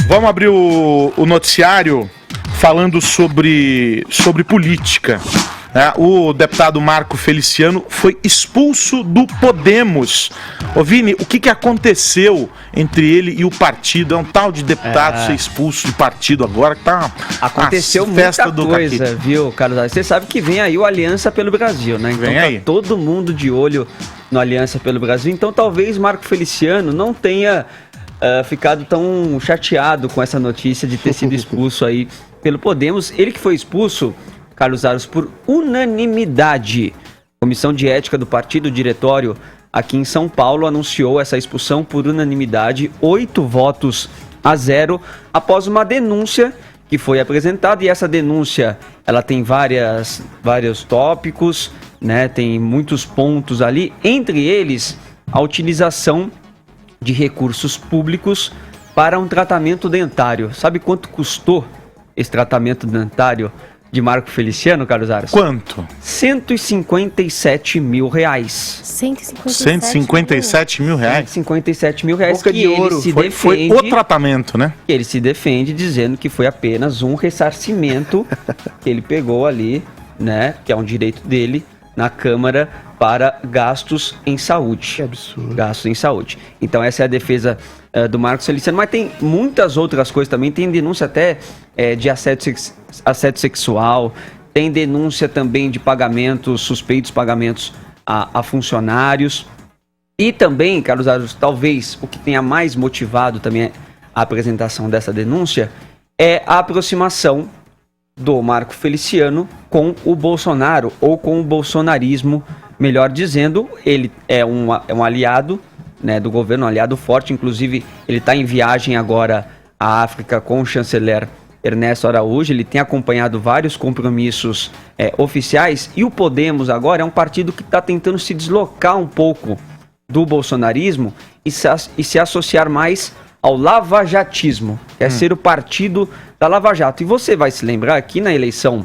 Vamos abrir o noticiário falando sobre política. O deputado Marco Feliciano foi expulso do Podemos. Ô Vini, o que aconteceu entre ele e o partido? É um tal de deputado ser expulso do partido agora que tá aconteceu festa muita do coisa, caquete. viu, Carlos? Você sabe que vem aí o Aliança pelo Brasil, né? Então Vem aí. todo mundo de olho no Aliança pelo Brasil. Então talvez Marco Feliciano não tenha ficado tão chateado com essa notícia de ter sido expulso aí pelo Podemos. Ele que foi expulso, Carlos Aros, por unanimidade. Comissão de Ética do Partido Diretório aqui em São Paulo anunciou essa expulsão por unanimidade, 8-0, após uma denúncia que foi apresentada. E essa denúncia, ela tem vários tópicos, né? Tem muitos pontos ali, entre eles a utilização de recursos públicos para um tratamento dentário. Sabe quanto custou esse tratamento dentário de Marco Feliciano, Carlos Aros? Quanto? R$157 mil. 157 mil reais? 157 mil reais. Boca que de ouro. ele se Foi defende, o tratamento, né? ele se defende dizendo que foi apenas um ressarcimento que ele pegou ali, né? Que é um direito dele na Câmara para gastos em saúde. Que absurdo. Gastos em saúde. Então essa é a defesa do Marcos Feliciano, mas tem muitas outras coisas também. Tem denúncia até de assédio sexual, tem denúncia também de pagamentos, suspeitos pagamentos a funcionários. E também, Carlos Aros, talvez o que tenha mais motivado também a apresentação dessa denúncia é a aproximação do Marco Feliciano com o Bolsonaro, ou com o bolsonarismo, melhor dizendo. Ele é um aliado, né, do governo, um aliado forte. Inclusive, ele está em viagem agora à África com o chanceler Ernesto Araújo. Ele tem acompanhado vários compromissos oficiais. E o Podemos agora é um partido que está tentando se deslocar um pouco do bolsonarismo e se associar mais ao lavajatismo, que é ser o partido da Lava Jato. E você vai se lembrar que na eleição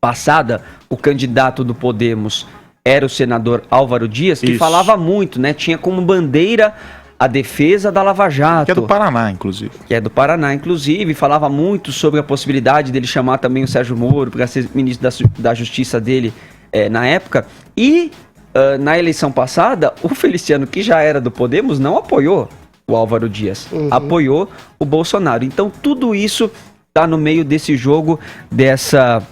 passada, o candidato do Podemos era o senador Álvaro Dias, que falava muito, né? Tinha como bandeira a defesa da Lava Jato. Que é do Paraná, inclusive. Falava muito sobre a possibilidade dele chamar também o Sérgio Moro para ser ministro da Justiça dele na época. E na eleição passada, o Feliciano, que já era do Podemos, não apoiou o Álvaro Dias, apoiou o Bolsonaro. Então tudo isso está no meio desse jogo, dessa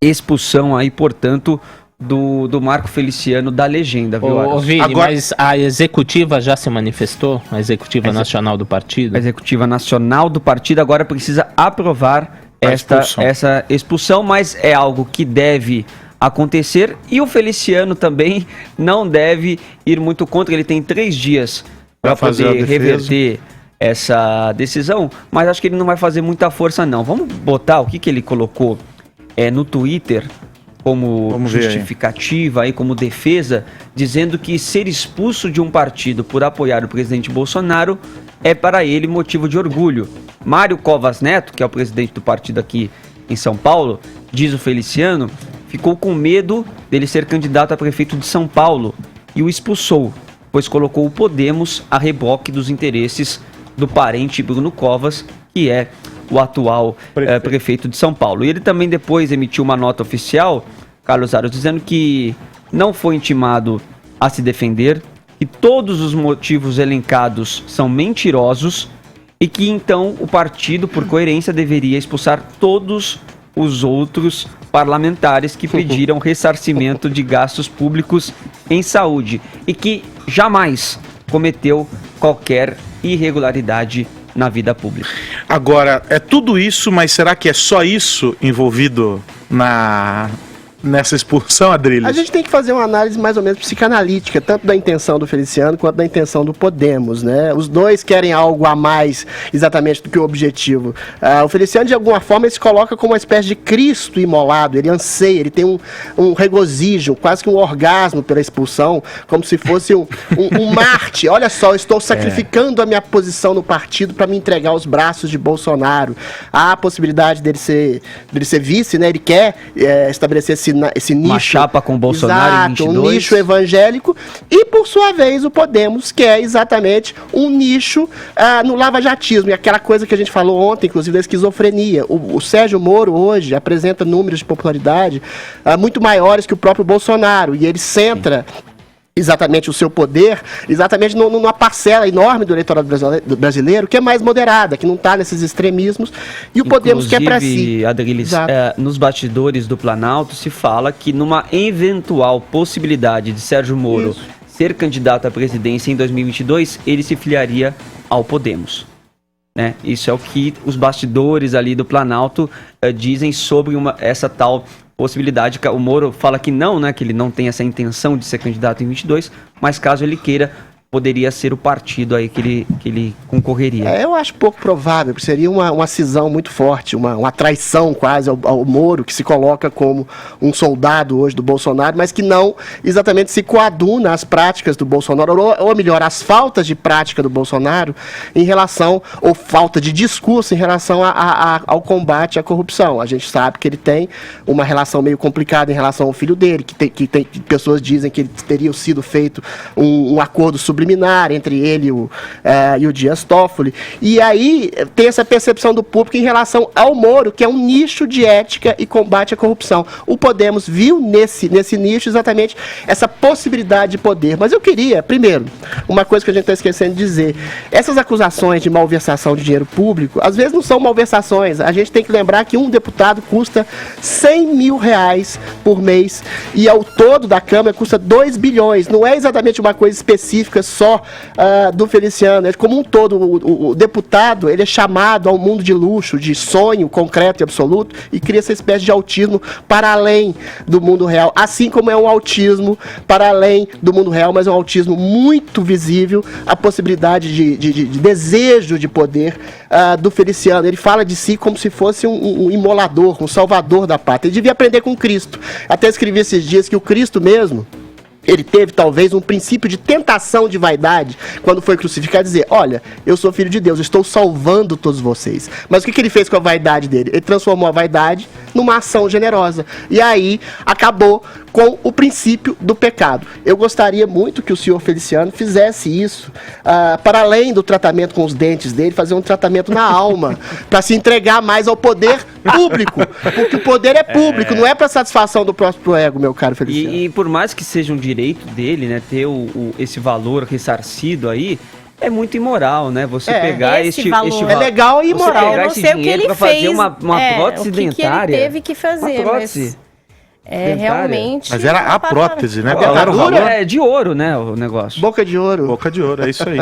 expulsão aí, portanto, do Marco Feliciano da legenda, viu, Aros? Vini, agora... Mas a executiva já se manifestou? A executiva nacional do partido? A executiva nacional do partido agora precisa aprovar essa expulsão, mas é algo que deve acontecer, e o Feliciano também não deve ir muito contra. Ele tem 3 dias para poder reverter essa decisão, mas acho que ele não vai fazer muita força, não. Vamos botar o que ele colocou no Twitter como justificativa, aí, como defesa, dizendo que ser expulso de um partido por apoiar o presidente Bolsonaro é para ele motivo de orgulho. Mário Covas Neto, que é o presidente do partido aqui em São Paulo, diz o Feliciano, ficou com medo dele ser candidato a prefeito de São Paulo e o expulsou, pois colocou o Podemos a reboque dos interesses do parente Bruno Covas, que é o atual prefeito de São Paulo. E ele também depois emitiu uma nota oficial, Carlos Aros, dizendo que não foi intimado a se defender, que todos os motivos elencados são mentirosos e que então o partido, por coerência, deveria expulsar todos os outros parlamentares que pediram ressarcimento de gastos públicos em saúde e que jamais cometeu qualquer irregularidade na vida pública. Agora, é tudo isso, mas será que é só isso envolvido nessa expulsão, Adrilles? A gente tem que fazer uma análise mais ou menos psicanalítica, tanto da intenção do Feliciano quanto da intenção do Podemos, né? Os dois querem algo a mais exatamente do que o objetivo. O Feliciano, de alguma forma, ele se coloca como uma espécie de Cristo imolado, ele anseia, ele tem um regozijo, quase que um orgasmo pela expulsão, como se fosse um Marte. Olha só, eu estou sacrificando a minha posição no partido para me entregar aos braços de Bolsonaro. Há a possibilidade dele ser vice, né? Ele quer estabelecer esse esse nicho. Uma chapa com Bolsonaro em Exato, 22. um nicho evangélico. E, por sua vez, o Podemos, que é exatamente um nicho no lavajatismo. E aquela coisa que a gente falou ontem, inclusive, da esquizofrenia. O Sérgio Moro, hoje, apresenta números de popularidade muito maiores que o próprio Bolsonaro. E ele centra exatamente o seu poder, exatamente numa parcela enorme do eleitorado brasileiro, que é mais moderada, que não está nesses extremismos, e o Podemos quer para si. Adriles, nos bastidores do Planalto se fala que numa eventual possibilidade de Sérgio Moro ser candidato à presidência em 2022, ele se filiaria ao Podemos. Né? Isso é o que os bastidores ali do Planalto dizem sobre essa tal possibilidade. O Moro fala que não, né, que ele não tem essa intenção de ser candidato em 22, mas caso ele queira, poderia ser o partido aí que ele concorreria. Eu acho pouco provável, porque seria uma cisão muito forte, uma traição quase ao Moro, que se coloca como um soldado hoje do Bolsonaro, mas que não exatamente se coaduna às práticas do Bolsonaro, ou melhor, às faltas de prática do Bolsonaro em relação, ou falta de discurso em relação ao combate à corrupção. A gente sabe que ele tem uma relação meio complicada em relação ao filho dele, que pessoas dizem que ele teria sido feito um acordo subliminar entre ele e o Dias Toffoli. E aí tem essa percepção do público em relação ao Moro, que é um nicho de ética e combate à corrupção. O Podemos viu nesse nicho exatamente essa possibilidade de poder. Mas eu queria, primeiro, uma coisa que a gente está esquecendo de dizer, essas acusações de malversação de dinheiro público, às vezes não são malversações. A gente tem que lembrar que um deputado custa R$100 mil por mês e ao todo da Câmara custa 2 bilhões. Não é exatamente uma coisa específica só do Feliciano, é como um todo. O deputado, ele é chamado ao mundo de luxo, de sonho concreto e absoluto, e cria essa espécie de autismo para além do mundo real, assim como é um autismo para além do mundo real, mas é um autismo muito visível, a possibilidade de desejo de poder do Feliciano. Ele fala de si como se fosse um imolador, um salvador da pátria. Ele devia aprender com Cristo. Até escrevi esses dias que o Cristo mesmo, ele teve talvez um princípio de tentação de vaidade quando foi crucificado, dizer, olha, eu sou filho de Deus, eu estou salvando todos vocês. Mas o que ele fez com a vaidade dele? Ele transformou a vaidade numa ação generosa. E aí acabou com o princípio do pecado. Eu gostaria muito que o senhor Feliciano fizesse isso, para além do tratamento com os dentes dele, fazer um tratamento na alma, para se entregar mais ao poder público, porque o poder é público, não é para satisfação do próprio ego, meu caro Feliciano. E por mais que seja um direito dele, né, ter esse valor ressarcido aí, é muito imoral, né? Você pegar este valor. É legal e imoral. Você pegar esse dinheiro para fazer uma prótese dentária. Que ele teve que fazer, uma prótese. Realmente. Mas era a prótese, né? É de ouro, né, o negócio. Boca de ouro. Boca de ouro, é isso aí.